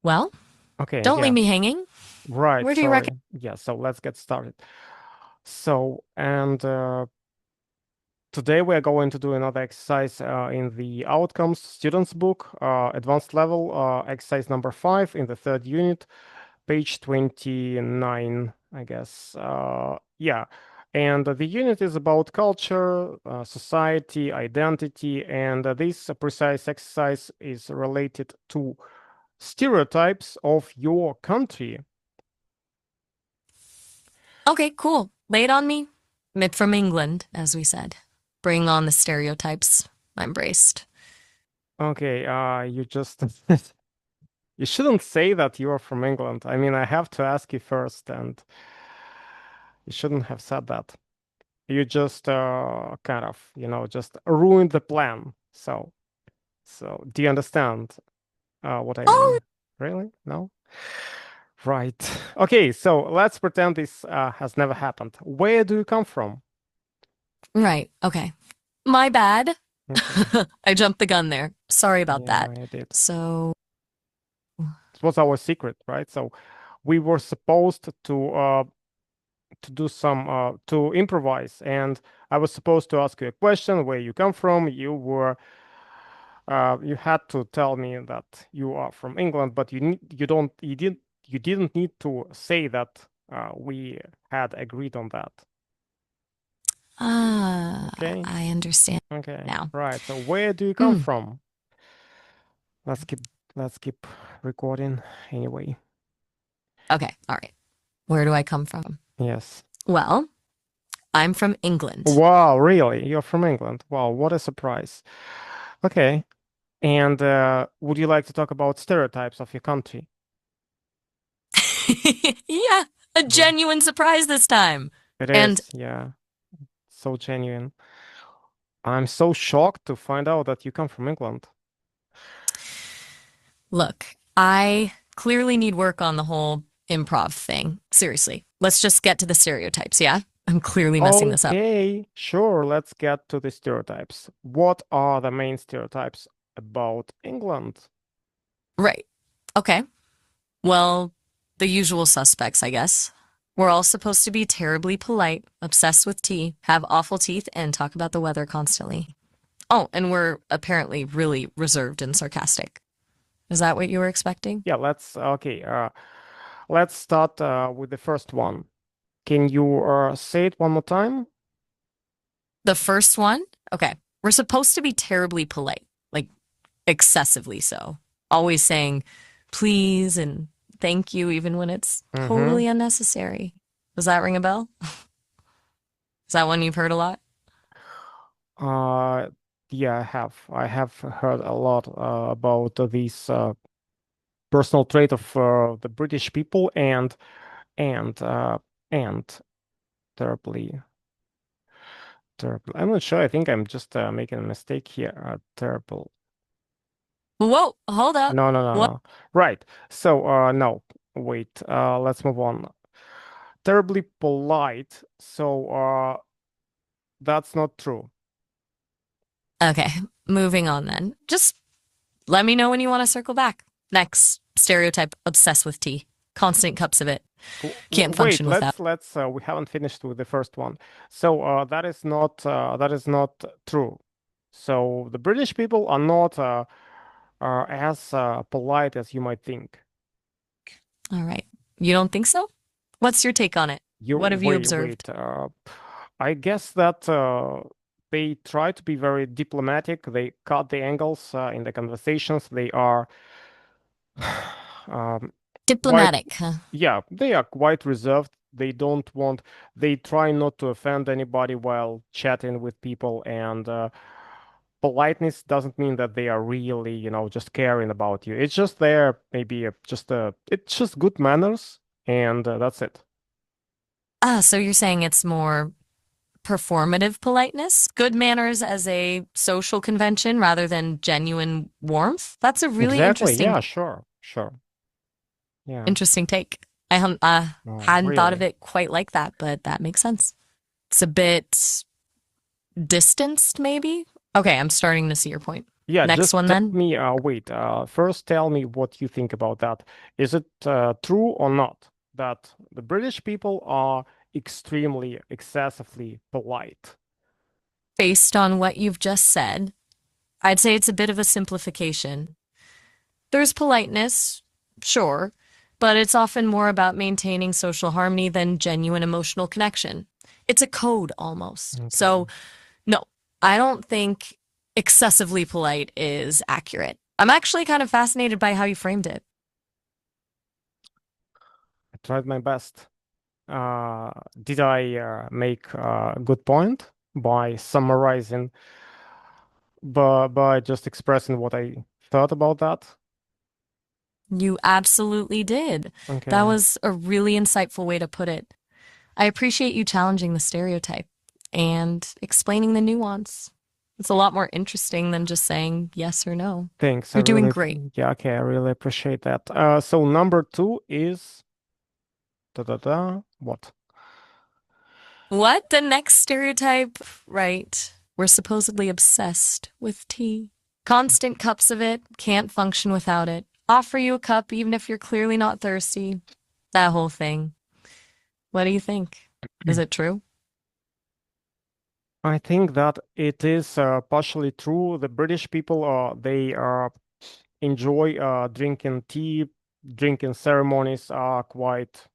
Well, Okay, don't leave yeah, me hanging. right, Where do you reckon? sorry. Yeah, so let's get started. So, and today we are going to do another exercise in the Outcomes Students book, advanced level, exercise number 5 in the third unit, page 29, I guess. Yeah, and the unit is about culture, society, identity, and this precise exercise is related to stereotypes of your country. Okay, cool. Lay it on me. Myth from England, as we said. Bring on the stereotypes. I'm braced. Okay, you just you shouldn't say that you are from England. I mean, I have to ask you first, and you shouldn't have said that. You just kind of, just ruined the plan. So do you understand what I Oh, mean? Really? No? Right. Okay, so let's pretend this has never happened. Where do you come from? right. Okay. My bad. Okay. I jumped the gun there. Sorry about Yeah, that. I did. So, It was our secret, right? So we were supposed to do some to improvise, and I was supposed to ask you a question, where you come from. You had to tell me that you are from England, but you didn't need to say that we had agreed on that. Okay, I understand okay, now. right. So where do you come Mm, from? Let's keep let's keep recording anyway. okay. All right. Where do I come from? Yes. Well, I'm from England. Wow, really? You're from England? Wow, what a surprise. Okay. And would you like to talk about stereotypes of your country? Yeah, a Mhm. genuine surprise this time. It And is, yeah, so genuine. I'm so shocked to find out that you come from England. look, I clearly need work on the whole improv thing. Seriously, let's just get to the stereotypes, yeah? I'm clearly messing this up. Okay, sure, let's get to the stereotypes. What are the main stereotypes about England? Right. Okay. Well, the usual suspects, I guess. We're all supposed to be terribly polite, obsessed with tea, have awful teeth, and talk about the weather constantly. Oh, and we're apparently really reserved and sarcastic. Is that what you were expecting? Yeah, let's start with the first one. Can you say it one more time? The first one? Okay. We're supposed to be terribly polite, like excessively so. Always saying please and thank you, even when it's Mm-hmm. totally unnecessary. Does that ring a bell? Is that one you've heard a lot? Uh, yeah, I have. I have heard a lot about these personal trait of the British people, and and terribly, terrible. I'm not sure. I think I'm just making a mistake here. Terrible. Whoa, hold up. No, no, no, What? no. Right. So, no. Wait. Let's move on. Terribly polite. So, that's not true. Okay, moving on then. Just let me know when you want to circle back. Next, stereotype obsessed with tea. Constant cups of it. Can't Wait. function without. Let's. We haven't finished with the first one. So, that is not true. So, the British people are not as polite as you might think. All right. You don't think so? What's your take on it? You What have you wait, observed? wait. I guess that they try to be very diplomatic. They cut the angles in the conversations. They are um, quite, Diplomatic, huh? yeah, they are quite reserved. They don't want, they try not to offend anybody while chatting with people. And politeness doesn't mean that they are really, just caring about you. It's just there, maybe it's just good manners, and that's it. Ah, so you're saying it's more performative politeness, good manners as a social convention rather than genuine warmth? That's a really Exactly. interesting, Yeah, sure, sure. Yeah. interesting take. Oh, Hadn't thought of really? it quite like that, but that makes sense. It's a bit distanced, maybe? Okay, I'm starting to see your point. Yeah, Next just one tell then. me, wait, first tell me what you think about that. Is it true or not that the British people are extremely, excessively polite? Based on what you've just said, I'd say it's a bit of a simplification. There's politeness, sure, but it's often more about maintaining social harmony than genuine emotional connection. It's a code almost. Okay. So, no, I don't think excessively polite is accurate. I'm actually kind of fascinated by how you framed it. I tried my best. Uh, did I make a good point by summarizing, by just expressing what I thought about that? You absolutely did. That Okay. was a really insightful way to put it. I appreciate you challenging the stereotype and explaining the nuance. It's a lot more interesting than just saying yes or no. Thanks. I You're doing really, great. yeah, okay, I really appreciate that. So number two is da da da. What? What? The next stereotype? Right. We're supposedly obsessed with tea. Constant cups of it, can't function without it. Offer you a cup even if you're clearly not thirsty. That whole thing. What do you think? Is it true? I think that it is partially true. The British people, they enjoy drinking tea. Drinking ceremonies are quite,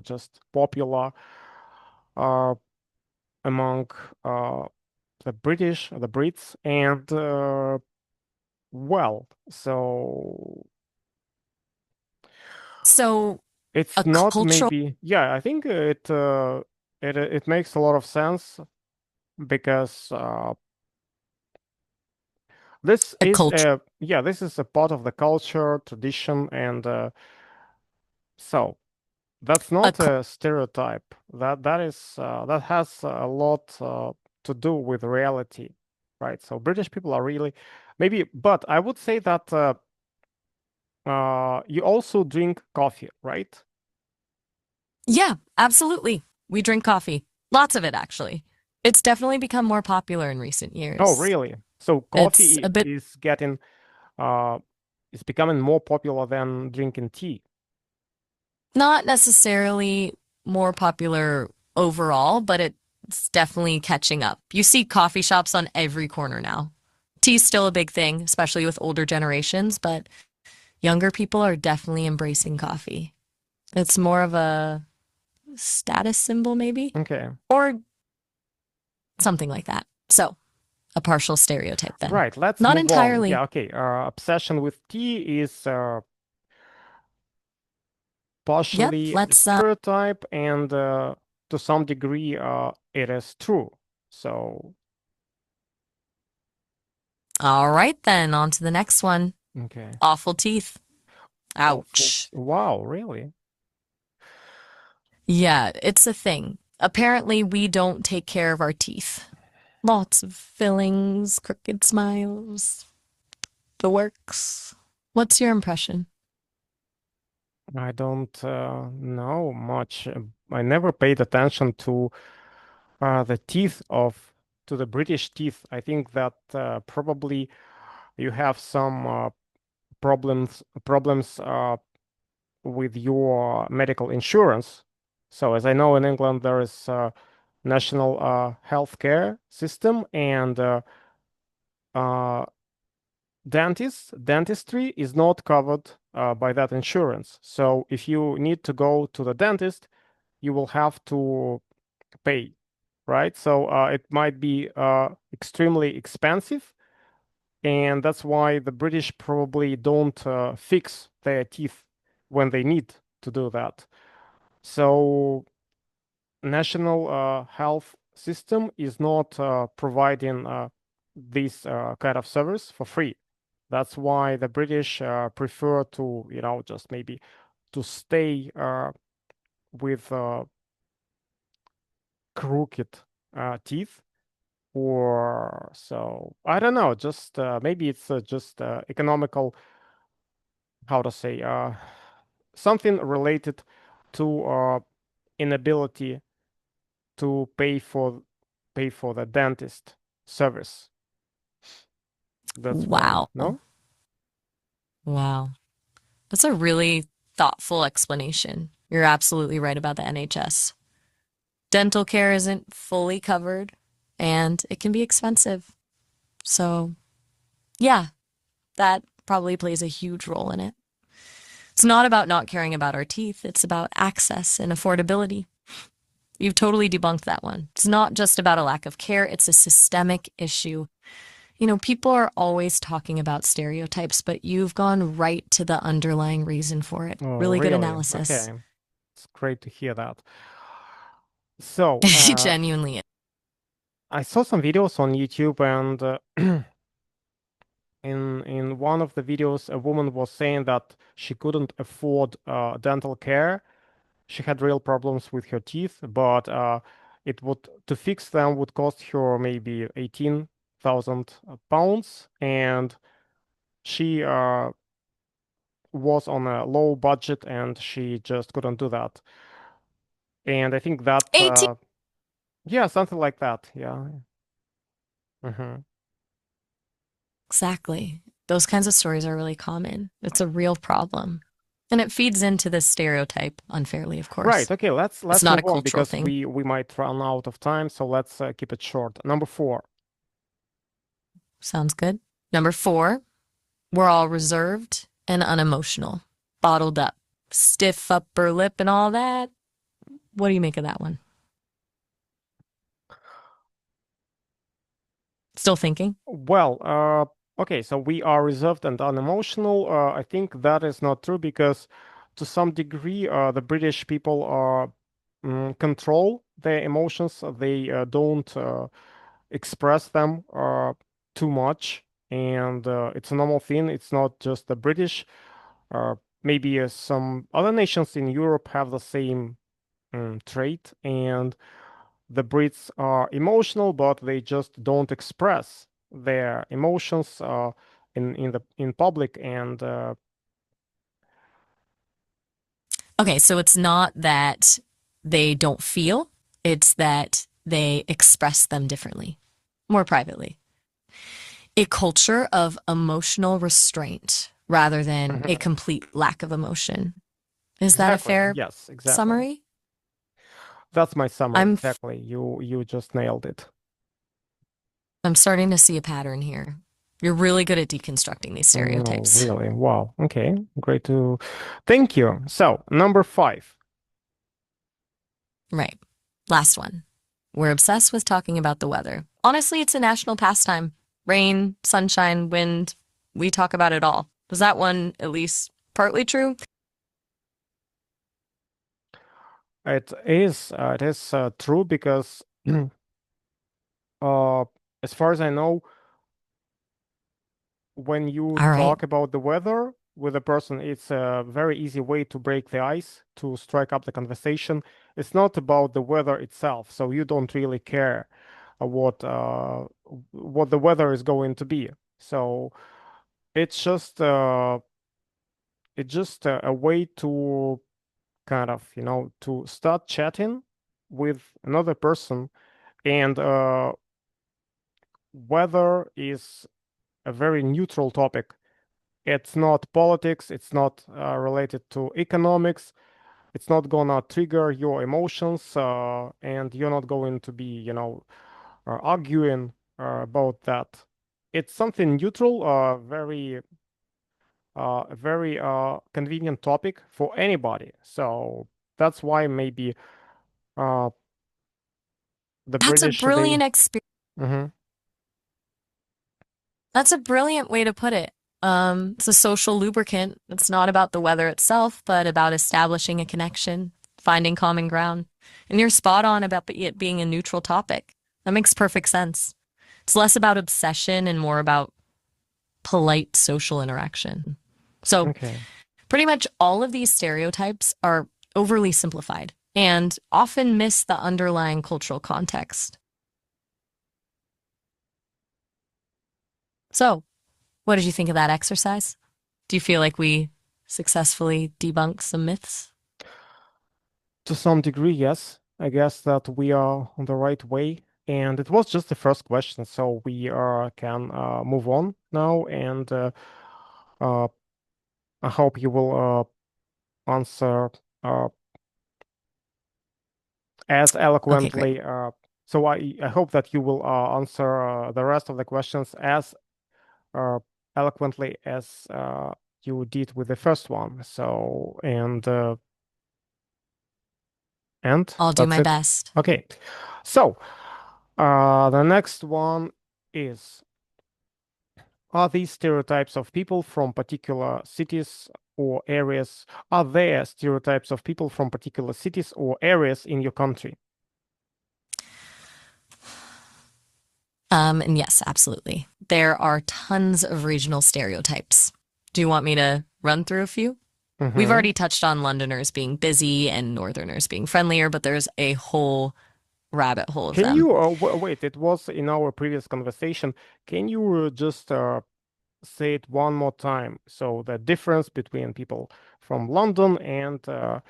just popular uh, among uh, the British, the Brits, and well, so So, it's a not cultural, maybe. Yeah, I think it makes a lot of sense because this a is culture, a yeah, this is a part of the culture, tradition, and so that's a not cul- a stereotype. That has a lot to do with reality, right? So British people are really maybe, but I would say that you also drink coffee, right? Yeah, absolutely. We drink coffee. Lots of it, actually. It's definitely become more popular in recent Oh, years. really? So It's coffee a bit, is getting uh is becoming more popular than drinking tea. not necessarily more popular overall, but it's definitely catching up. You see coffee shops on every corner now. Tea's still a big thing, especially with older generations, but younger people are definitely embracing coffee. It's more of a status symbol, maybe, Okay. or something like that. So, a partial stereotype then. Right, let's Not move on. Yeah, entirely. okay. Obsession with tea is Yep, partially a let's stereotype, and to some degree, it is true. So, all right then, on to the next one. okay. Awful teeth. Awful. Ouch. Wow, really? Yeah, it's a thing. Apparently, we don't take care of our teeth. Lots of fillings, crooked smiles, the works. What's your impression? I don't know much. I never paid attention to the teeth of to the British teeth. I think that probably you have some problems with your medical insurance. So as I know, in England there is a national healthcare system, and uh, dentistry is not covered by that insurance. So if you need to go to the dentist, you will have to pay, right? So it might be extremely expensive, and that's why the British probably don't fix their teeth when they need to do that. So national health system is not providing this kind of service for free. That's why the British prefer to, just maybe to stay with crooked teeth, or so I don't know. Just maybe it's just economical, how to say, something related to inability to pay for the dentist service. That's why, Wow. no? Wow. That's a really thoughtful explanation. You're absolutely right about the NHS. Dental care isn't fully covered and it can be expensive. So, yeah, that probably plays a huge role in it. It's not about not caring about our teeth, it's about access and affordability. You've totally debunked that one. It's not just about a lack of care, it's a systemic issue. You know, people are always talking about stereotypes, but you've gone right to the underlying reason for it. Oh, Really good really? analysis. Okay. It's great to hear that. So, Genuinely. I saw some videos on YouTube, and in one of the videos, a woman was saying that she couldn't afford dental care. She had real problems with her teeth, but it would to fix them would cost her maybe 18,000 pounds, and she was on a low budget, and she just couldn't do that. And I think that 18. yeah, something like that. Yeah. Hmm. Exactly. Those kinds of stories are really common. It's a real problem. And it feeds into this stereotype unfairly, of Right. course. Okay. Let's It's let's not a move on cultural because thing. we might run out of time. So let's keep it short. Number four. Sounds good. Number four, we're all reserved and unemotional, bottled up, stiff upper lip and all that. What do you make of that one? Still thinking? Well, okay. So we are reserved and unemotional. I think that is not true because, to some degree, the British people are control their emotions. They don't express them too much, and it's a normal thing. It's not just the British. Uh, Maybe some other nations in Europe have the same trait, and the Brits are emotional, but they just don't express their emotions in public. And Okay, so it's not that they don't feel, it's that they express them differently, more privately. A culture of emotional restraint rather than a Mhm. complete lack of emotion. Is that a Exactly. fair Yes, exactly. summary? That's my summary. I'm Exactly. You just nailed it. I'm starting to see a pattern here. You're really good at deconstructing these No, stereotypes. really. Wow. Okay. Great to thank you. So, number five. Right. Last one. We're obsessed with talking about the weather. Honestly, it's a national pastime. Rain, sunshine, wind, we talk about it all. Is that one at least partly true? It is true because uh as far as I know, when you All right. talk about the weather with a person, it's a very easy way to break the ice, to strike up the conversation. It's not about the weather itself, so you don't really care what the weather is going to be. So it's just a way to kind of, to start chatting with another person, and weather is a very neutral topic. It's not politics, it's not related to economics, it's not gonna trigger your emotions, and you're not going to be, arguing about that. It's something neutral, very convenient topic for anybody. So that's why maybe uh, the That's a British, they. brilliant experience. Mhm. That's a brilliant way to put it. It's a social lubricant. It's not about the weather itself, but about establishing a connection, finding common ground. And you're spot on about it being a neutral topic. That makes perfect sense. It's less about obsession and more about polite social interaction. So, Okay. pretty much all of these stereotypes are overly simplified and often miss the underlying cultural context. So, what did you think of that exercise? Do you feel like we successfully debunked some myths? To some degree, yes. I guess that we are on the right way. And it was just the first question, so we can move on now. And uh, I hope you will answer uh, as Okay, great. eloquently. So I hope that you will answer the rest of the questions as uh, eloquently as you did with the first one. So, and I'll do that's my it. best. Okay. So, the next one is, are these stereotypes of people from particular cities or areas, are there stereotypes of people from particular cities or areas in your country? And yes, absolutely. There are tons of regional stereotypes. Do you want me to run through a few? We've Hmm. already touched on Londoners being busy and Northerners being friendlier, but there's a whole rabbit hole of Can them. you, wait, it was in our previous conversation. Can you just say it one more time? So the difference between people from London and uh,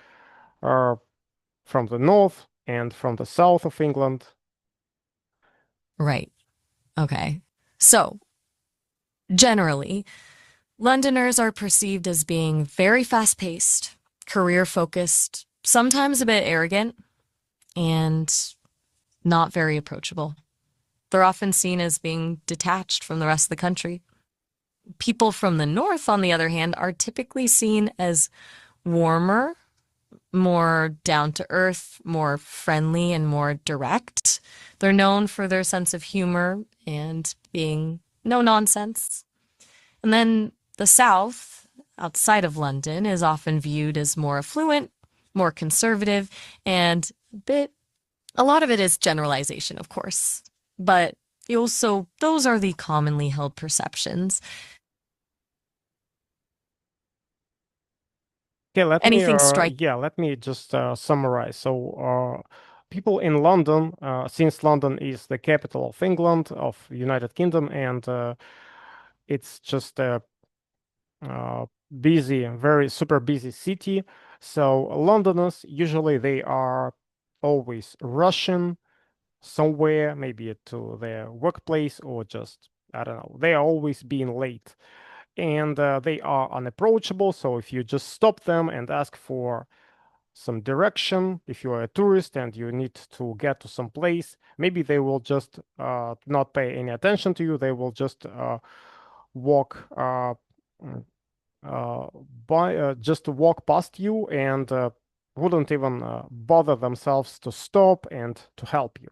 from the north and from the south of England. Right. Okay. So, generally, Londoners are perceived as being very fast paced, career focused, sometimes a bit arrogant, and not very approachable. They're often seen as being detached from the rest of the country. People from the north, on the other hand, are typically seen as warmer, more down to earth, more friendly, and more direct. They're known for their sense of humor and being no nonsense. And then the south, outside of London, is often viewed as more affluent, more conservative, and a lot of it is generalization, of course. But you also, those are the commonly held perceptions. Okay, Anything strike yeah, let me just summarize. So, people in London, since London is the capital of England, of United Kingdom, and it's just a busy, very super busy city. So, Londoners usually they are always rushing somewhere, maybe to their workplace or just, I don't know, they are always being late and they are unapproachable. So if you just stop them and ask for some direction, if you are a tourist and you need to get to some place, maybe they will just not pay any attention to you. They will just walk mm, uh, just to walk past you and wouldn't even bother themselves to stop and to help you.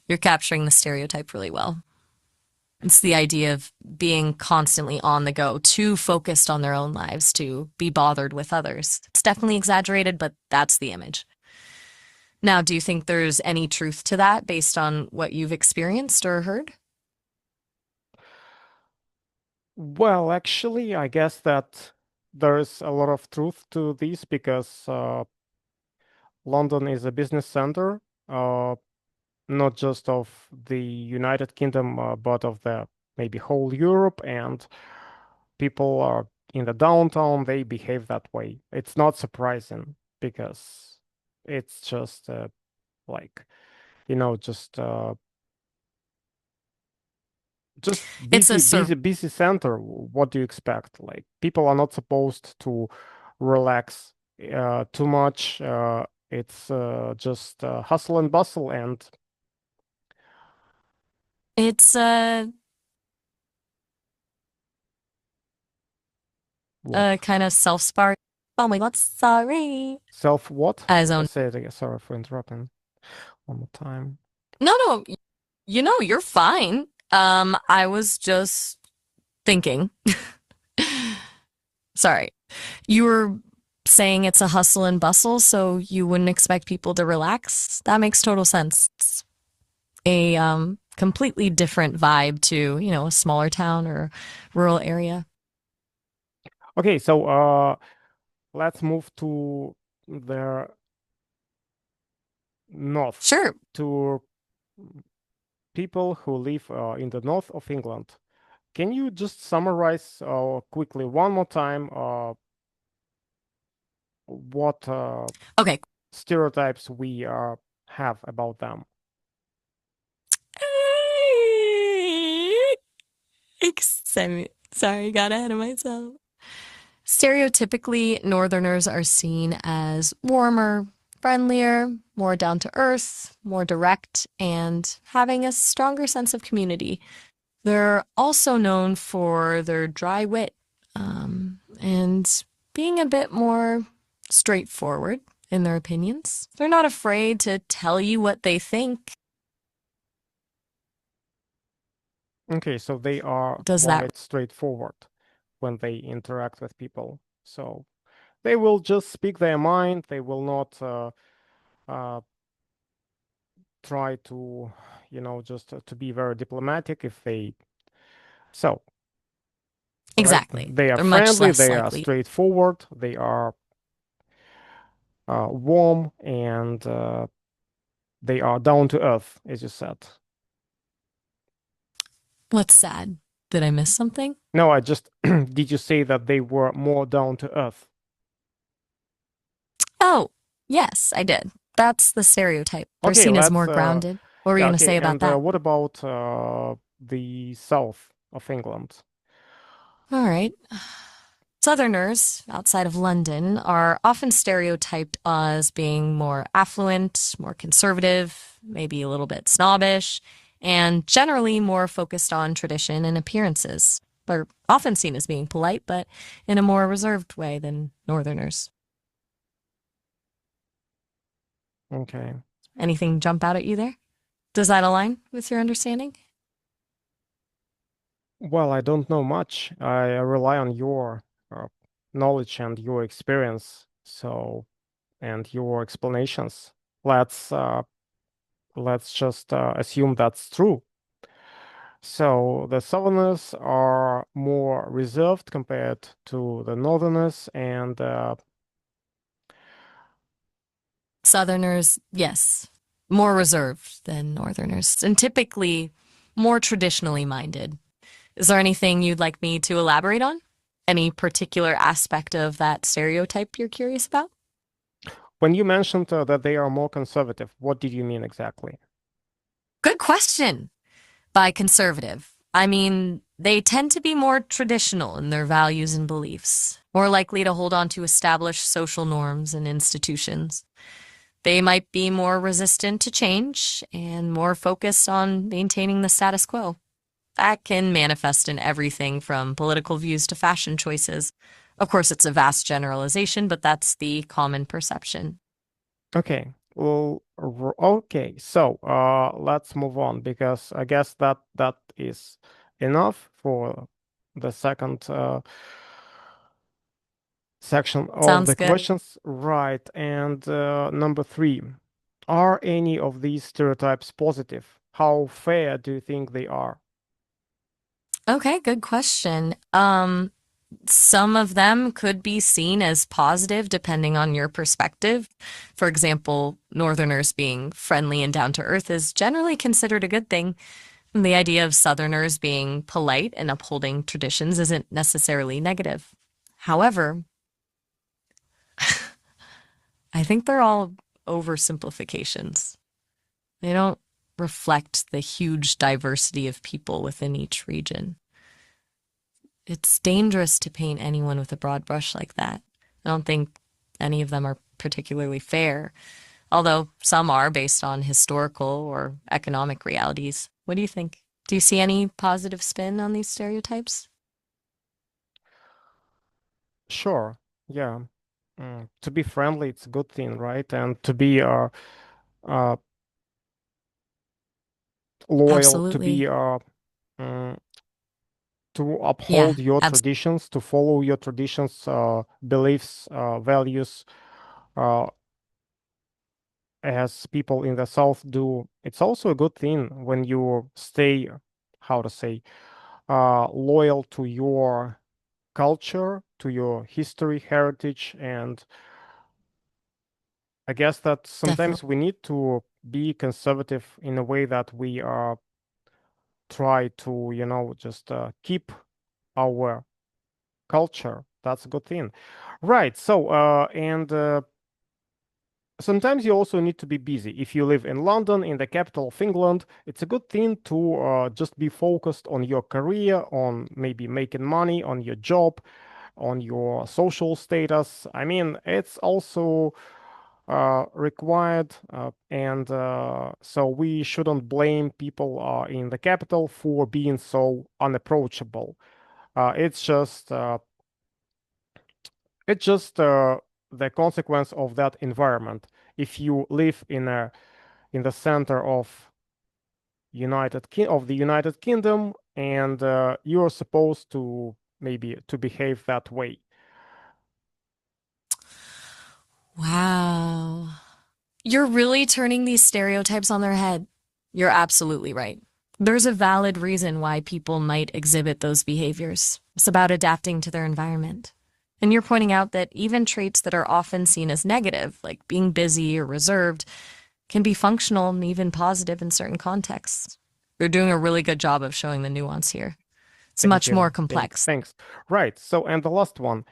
you're capturing the stereotype really well. It's the idea of being constantly on the go, too focused on their own lives to be bothered with others. It's definitely exaggerated, but that's the image. Now, do you think there's any truth to that based on what you've experienced or heard? Well, actually, I guess that there's a lot of truth to this because London is a business center, uh, not just of the United Kingdom, but of the maybe whole Europe. And people are in the downtown, they behave that way. It's not surprising because it's just like, just It's a busy center. What do you expect? Like people are not supposed to relax too much. It's just hustle and bustle and it's a what? kind of self-spark. Oh my God, sorry. Self what? As own. Say it again. Sorry for interrupting. One more time. No, no, you're fine. I was just thinking. Sorry. You were saying it's a hustle and bustle, so you wouldn't expect people to relax. That makes total sense. It's a completely different vibe to, a smaller town or rural area. Okay, so let's move to the north, Sure. to people who live in the north of England. Can you just summarize quickly one more time what Okay. stereotypes we have about them? Sorry, got ahead of myself. Stereotypically, Northerners are seen as warmer, friendlier, more down to earth, more direct, and having a stronger sense of community. They're also known for their dry wit and being a bit more straightforward in their opinions. They're not afraid to tell you what they think. Okay, so they are Does that quite straightforward when they interact with people. So they will just speak their mind. They will not uh, try to, just to be very diplomatic if they. So, right, exactly? they are They're much friendly. less They are likely. straightforward. They are warm, and they are down to earth, as you said. What's sad? Did I miss something? No, I just did you say that they were more down to earth? Oh, yes, I did. That's the stereotype. They're Okay, seen as let's more grounded. What were you yeah, going to okay. say about And that? what about the south of England? All right. Southerners outside of London are often stereotyped as being more affluent, more conservative, maybe a little bit snobbish, and generally more focused on tradition and appearances. They're often seen as being polite, but in a more reserved way than Northerners. Okay. Anything jump out at you there? Does that align with your understanding? Well, I don't know much. I rely on your uh, knowledge and your experience, so and your explanations. Let's uh, let's just assume that's true. So the Southerners are more reserved compared to the Northerners, and Southerners, yes, more reserved than Northerners, and typically more traditionally minded. Is there anything you'd like me to elaborate on? Any particular aspect of that stereotype you're curious about? when you mentioned that they are more conservative, what did you mean exactly? Good question. By conservative, I mean they tend to be more traditional in their values and beliefs, more likely to hold on to established social norms and institutions. They might be more resistant to change and more focused on maintaining the status quo. That can manifest in everything from political views to fashion choices. Of course, it's a vast generalization, but that's the common perception. Okay. Well, okay. So, let's move on because I guess that is enough for the second section of Sounds the good. questions. Right. And number three, are any of these stereotypes positive? How fair do you think they are? Okay, good question. Some of them could be seen as positive depending on your perspective. For example, Northerners being friendly and down to earth is generally considered a good thing. The idea of Southerners being polite and upholding traditions isn't necessarily negative. However, I think they're all oversimplifications. They don't reflect the huge diversity of people within each region. It's dangerous to paint anyone with a broad brush like that. I don't think any of them are particularly fair, although some are based on historical or economic realities. What do you think? Do you see any positive spin on these stereotypes? Sure. Yeah. To be friendly, it's a good thing, right? And to be uh, loyal, to Absolutely. be mm, to Yeah, uphold your traditions, to follow your traditions, beliefs, values, uh, as people in the South do. It's also a good thing when you stay, how to say, loyal to your culture, to your history, heritage, and I guess that definitely. sometimes we need to be conservative in a way that we try to, just keep our culture. That's a good thing. Right. So, and sometimes you also need to be busy. If you live in London, in the capital of England, it's a good thing to just be focused on your career, on maybe making money, on your job, on your social status. I mean, it's also required, and so we shouldn't blame people in the capital for being so unapproachable. It's just the consequence of that environment. If you live in the center of the United Kingdom, and you're supposed to maybe to behave that way. Wow. You're really turning these stereotypes on their head. You're absolutely right. There's a valid reason why people might exhibit those behaviors. It's about adapting to their environment. And you're pointing out that even traits that are often seen as negative, like being busy or reserved, can be functional and even positive in certain contexts. You're doing a really good job of showing the nuance here. It's Thank much more you. Thanks. complex. Thanks. Right. So, and the last one.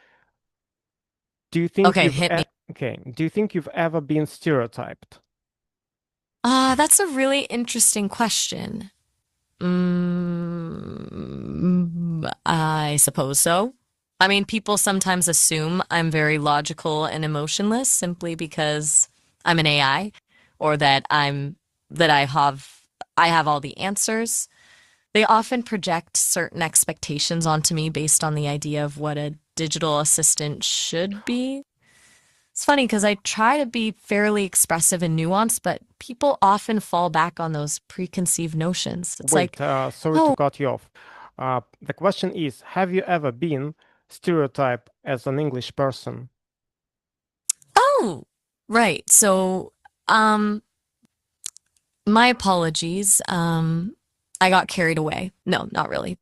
Do you think Okay, you've hit me. okay? Do you think you've ever been stereotyped? That's a really interesting question. I suppose so. I mean, people sometimes assume I'm very logical and emotionless simply because I'm an AI or that I have all the answers. They often project certain expectations onto me based on the idea of what a digital assistant should be. It's funny because I try to be fairly expressive and nuanced, but people often fall back on those preconceived notions. It's Wait, like, sorry to oh, cut you off. The question is, have you ever been stereotyped as an English person? oh, right. So, um, my apologies. I got carried away. No, not really.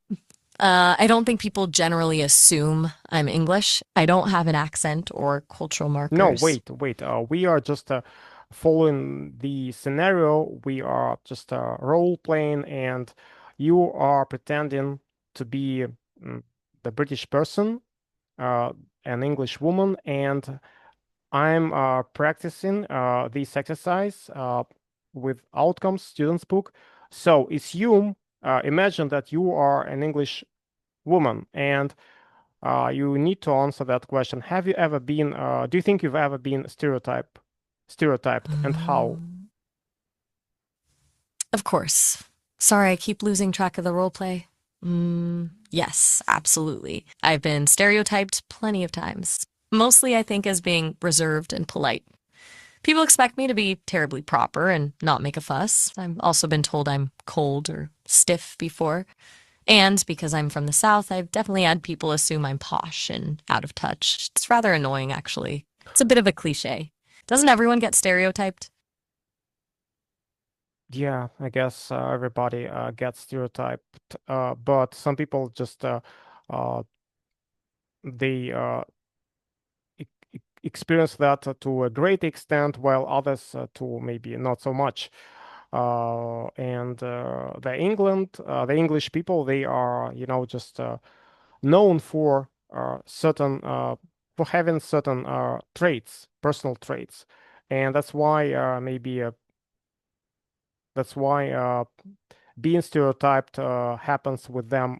I don't think people generally assume I'm English. I don't have an accent or cultural No, markers. wait. We are just following the scenario. We are just role playing, and you are pretending to be the British person, uh, an English woman, and I'm practicing this exercise with Outcomes Students Book. So imagine that you are an English woman, and you need to answer that question. Have you ever been, do you think you've ever been stereotyped, and how? Of course. Sorry, I keep losing track of the role play. Yes, absolutely. I've been stereotyped plenty of times. Mostly, I think, as being reserved and polite. People expect me to be terribly proper and not make a fuss. I've also been told I'm cold or stiff before. And because I'm from the South, I've definitely had people assume I'm posh and out of touch. It's rather annoying, actually. It's a bit of a cliche. Doesn't everyone get stereotyped? Yeah, I guess everybody gets stereotyped, but some people just uh, they experience that to a great extent, while others to maybe not so much. And the English people, they are, just known for having certain traits, personal traits, and that's why being stereotyped happens with them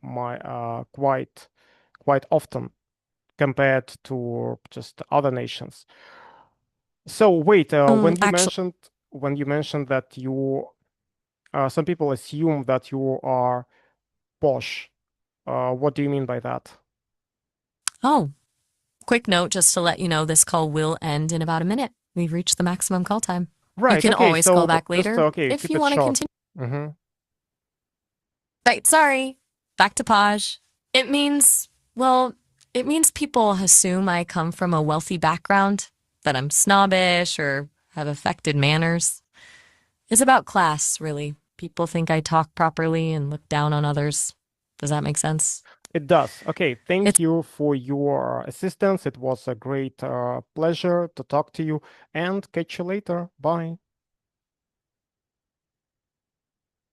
quite often compared to just other nations. So wait, Actually, when you mentioned that some people assume that you are posh, what do you mean by that? oh, quick note just to let you know this call will end in about a minute. We've reached the maximum call time. You Right. can Okay. always call So back just later okay. if Keep you it want to short. continue. Hmm. Right, sorry. Back to Paj. It means, well, it means people assume I come from a wealthy background, that I'm snobbish or have affected manners. It's about class, really. People think I talk properly and look down on others. Does that make sense? It does. Okay. Thank It's you for your assistance. It was a great pleasure to talk to you, and catch you later. Bye.